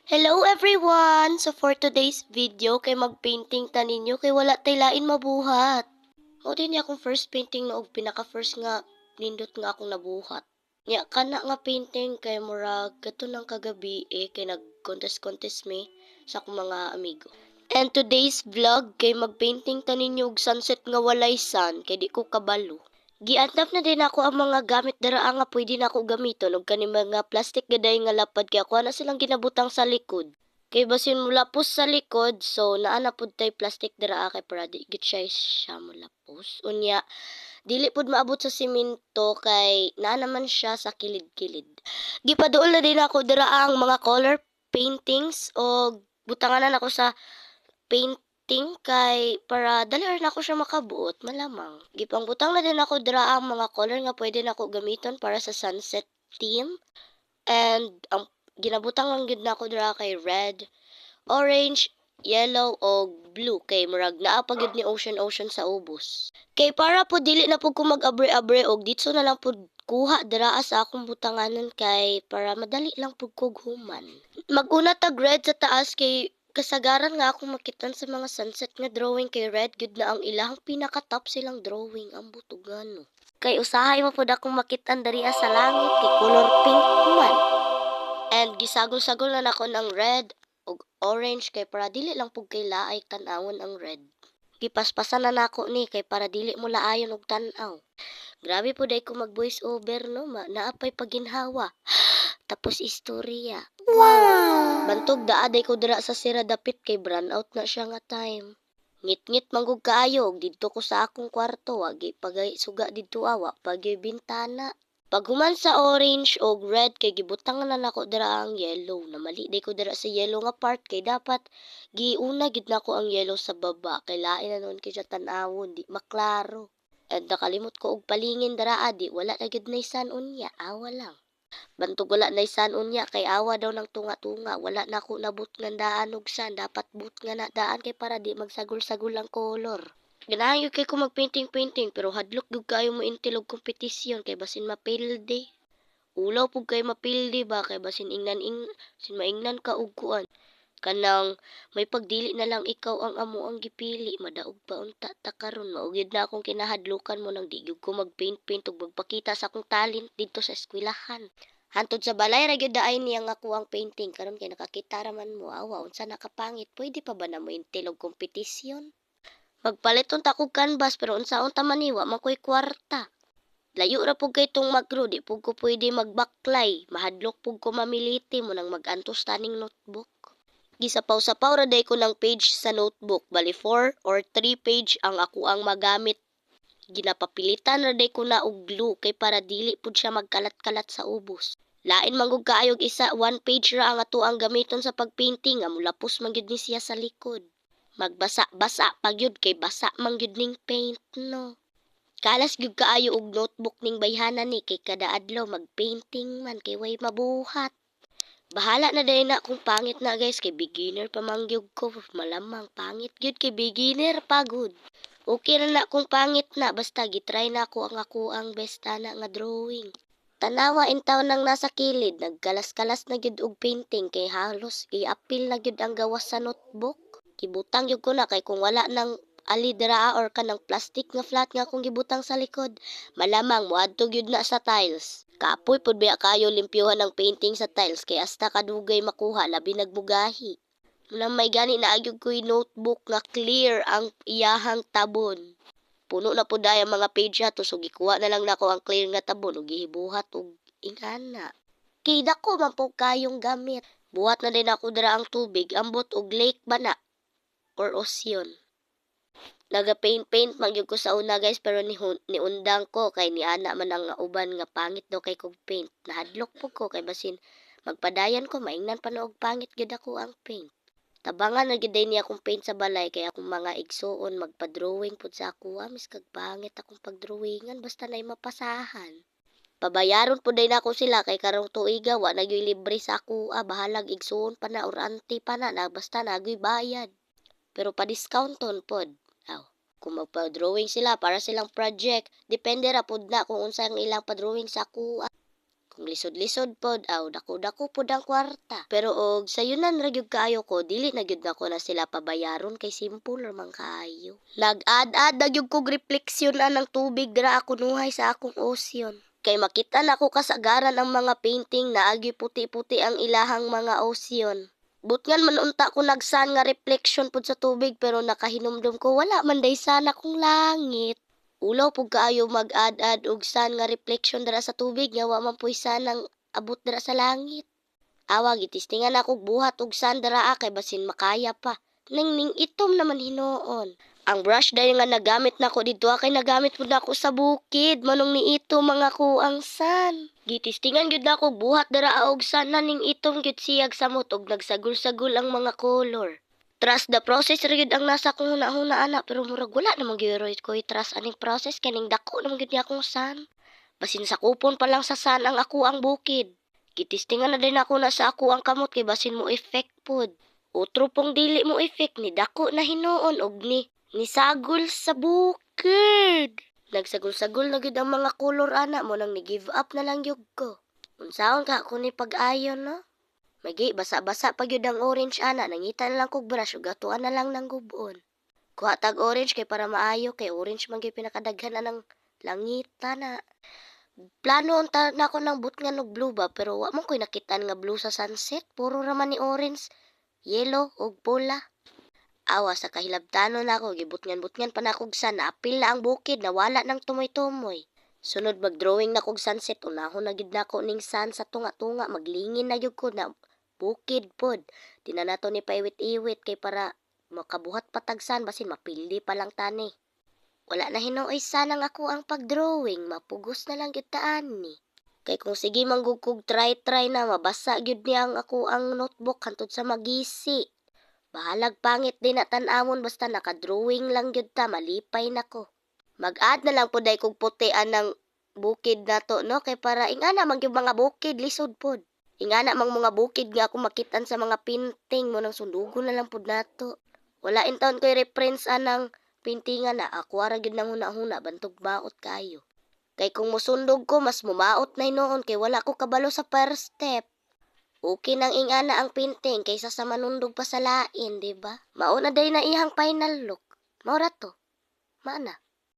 Hello everyone! So for today's video, kay magpainting ta ninyo kay wala tay lain mabuhat. Mo din akong first painting na og pinaka-first nga nindot nga akong nabuhat. Nya kana nga painting kay murag kato ng kagabi kay nag-contest me sa akong mga amigo. And today's vlog kay magpainting ta ninyo og sunset nga walay sun kay di ko kabalo. Giantap na din ako ang mga gamit dira nga pwede na ako gamiton og kani mga plastic gaday nga lapad kay ako na silang ginabutang sa likod. Kay basin mulapos sa likod, so naa na pud tay plastic dira kay para di gid siya mulapos. Unya, dili pud maabot sa simento kay naa naman siya sa kilid-kilid. Gipaduol na din ako dira ang mga color paintings og butanganan ako sa painting kay para dali na ako siya makabuot malamang. Gipangbutang na din ako dira ang mga color nga pwede nako gamiton para sa sunset theme. And ang ginabutang lang gid nako dira kay red, orange, yellow o blue kay murag naa pa gid ni ocean sa ubos. Kay para po dili na pud ko mag-abre-abre og ditso na lang pud kuha dira sa akong butanganan kay para madali lang pud ko human. Mag-una tag red sa taas kay kasagaran nga akong makitan sa mga sunset nga drawing kay red gud na ang ilahang pinaka-top silang drawing ang butugan. Kay usahay mo pud akong makitan dariya sa langit kay color pink man. And gisagol-sagol na nako ng red ug orange kay para dili lang pud kay laay tan-awon ang red. Gipaspasan na nako ni kay para dili mo laayon og tan-aw. Grabe po day ko mag voice over no, naapay paginhawa. Tapos istorya. Wow! Bantog daaday ko dira sa sira dapit kay brand out na siya nga time. Ngit-ngit manggug kaayo didto ko sa akong kwarto wagi pagay suga didto awa pagay bintana. Paghuman sa orange o red kay gibutang na nako dira ang yellow. Namali day ko dira sa yellow nga part kay dapat giuna gid nako ang yellow sa baba kay lain na noon kay siya tan-awon di maklaro. And nakalimot ko og palingin dara adi wala na gid nay sun unya awa lang. Bantog wala nay sun unya kay awa daw ng tunga-tunga wala na ako nabut nga daan og sun dapat but nga na daan kay para di magsagol-sagol ang color. Ganahan gyud kay ko mag-painting pero hadlok gyud kayo mo intilog kompetisyon kay basin mapilde. Ulaw pug kay mapilde ba kay basin sin maingnan ka og kuan. Kanang may pagdili na lang ikaw ang amo ang gipili madaog pa unta ta karon mao gyud na akong kinahadlukan mo nang di gyud ko magpaint ug magpakita sa akong talent didto sa eskwelahan. Hantod sa balay ra gyud daay niya nga ako ang painting karon kay nakakita ra man mo awa unsa nakapangit pwede pa ba na mo intilog kompetisyon? Magpalit unta kog canvas pero unsaon ta maniwa man koy kwarta. Layo ra pug kay tong magro di pug ko pwede magbaklay mahadlok pug ko mamiliti mo nang magantos taning notebook. Gisapaw-sapaw ra day ko ng page sa notebook. Bali 4 or 3 page ang ako ang magamit. Ginapapilitan ra day ko na og glue kay para dili pud siya magkalat-kalat sa ubos. Lain manggug kaayog isa 1 page ra ang ato ang gamiton sa pagpainting nga mulapos man gyud ni siya sa likod. Magbasa-basa pa gyud kay basa man gyud ning paint no. Kalas gyud kaayo og notebook ning bayhanan ni kay kada adlaw magpainting man kay way mabuhat. Bahala na day na kung pangit na guys kay beginner pa mangyog ko malamang pangit gyud kay beginner pagod. Okay na kung pangit na basta gitry na ako ang best ana nga drawing. Tanawa intaw nang nasa kilid nagkalas-kalas na gyud og painting kay halos i-apil na gyud ang gawas sa notebook. Gibutang gyud ko na kay kung wala nang alidra or kanang plastic nga flat nga akong gibutang sa likod malamang moadto gyud na sa tiles. Kapoy pud biya kayo limpyuhan ng painting sa tiles kay hasta kadugay makuha labi nagmugahi. Muna may gani na agyud ko'y notebook nga clear ang iyahang tabon. Puno na pud ang mga page ato so gikuha na lang nako ang clear nga tabon ug gihibuhat og ingana. Kay dako man po kayong gamit. Buhat na din ako dira ang tubig ambot og lake ba na or ocean. Naga-paint magyud ko sa una guys pero niundang ko kay ni ana man ang uban nga pangit daw kay kog paint. Nahadlok po ko kay basin magpadayan ko maingnan pa og pangit gyud ako ang paint. Tabangan na gyud niya akong paint sa balay kay akong mga igsuon magpa-drawing pud sa ako mis kag pangit akong pagdrawingan basta nay mapasahan. Pabayaron pud day nako sila kay karong tuiga wa na gyud libre sa ako bahalag igsuon pa na or anti pa na basta nagoy bayad. Pero pa-discounton pod. Kung magpa-drawing sila para silang project, depende ra pud na kung unsa ang ilang pa-drawing sa kuha. Kung lisod-lisod pod, aw dako-dako pod ang kwarta. Pero og sayunan ra gyud kaayo ko, dili na gyud nako na sila pabayaron kay simple ra man kaayo. Nag-ad-ad na gyud kog refleksyonan ng tubig dira ako nuhay sa akong ocean. Kay makita na ko kasagaran ang mga painting na agi puti-puti ang ilahang mga ocean. Butngan man unta ko nagsan nga reflection pod sa tubig pero nakahinumdum ko wala man day sana kong langit. Ulaw pug kaayo mag-ad-ad og sun nga reflection dira sa tubig nga wa man puy sanang abot dira sa langit. Awa gitistingan ako buhat og sun dira kay basin makaya pa. Ning itom naman hinuon. Ang brush dahil nga nagamit nako didto kay nagamit pud nako sa bukid manong ni itom mga kuang sun. Gitistingan gyud nako buhat dira og sun na ning itom gyud siyag samot og nagsagol-sagol ang mga color. Trust the process ra gyud ang nasa kong huna-huna ana pero murag wala namang gyud ko trust aning process kaning dako namang gyud ni akong sun. Basin sa kupon pa lang sa sun ang ako ang bukid. Gitistingan na din ako na sa ako ang kamot kay basin mo effect pod. Otro pong dili mo effect ni dako na hinuon og ni sagol sa bukid. Nagsagol-sagol na gyud ang mga color ana mo nang ni give up na lang gyud ko. Unsaon ka ko ni pag-ayon no? Magi, basa-basa pa gyud ang orange ana, nangita na lang kog brush ug gatuan na lang ng gubon. Kuha tag orange kay para maayo kay orange man gyud pinakadaghan ng langita na. Plano unta na ako ng butngan og blue ba pero wa man koy nakitaan nga blue sa sunset, puro raman ni orange, yellow ug pula. Awa sa kahilabtanon ako gibutngan-butngan pa na kog sun, naapil na ang bukid, nawala ng tumoy-tumoy. Sunod mag-drawing na kog sunset, unahon na gyud nako ning sun sa tunga-tunga, maglingin na gyud ko na bukid pod. Di na nato ni paiwit-iwit kay para makabuhat patagsan basin mapildi pa lang tani. Wala na hinuoy sanang ako ang pagdrawing, mapugos na lang gyud taan ni. Kay kung sige manggug kog try na mabasa gyud niya ang ako ang notebook hantod sa magisi. Bahalag pangit din na tan-awon basta naka-drawing lang gyud ta, malipay nako. Mag-add na lang poday kog putian ng bukid nato no kay para ingana man gyud mga bukid lisod pod. Ingana mang mga bukid nga ako makitan sa mga painting mo nang sundugon na lang pud nato. Wala in taon ko'y reference anang paintingan na ako ara gyud nang huna-huna bantog maot kayo. Kay kung mosundog ko mas mumaot na noon kay wala ko kabalo sa first step. Okay nang ingana ang painting kaysa sa manundog pa sa lain, di ba? Mao na day na ihang final look. Mao ra to. Mana?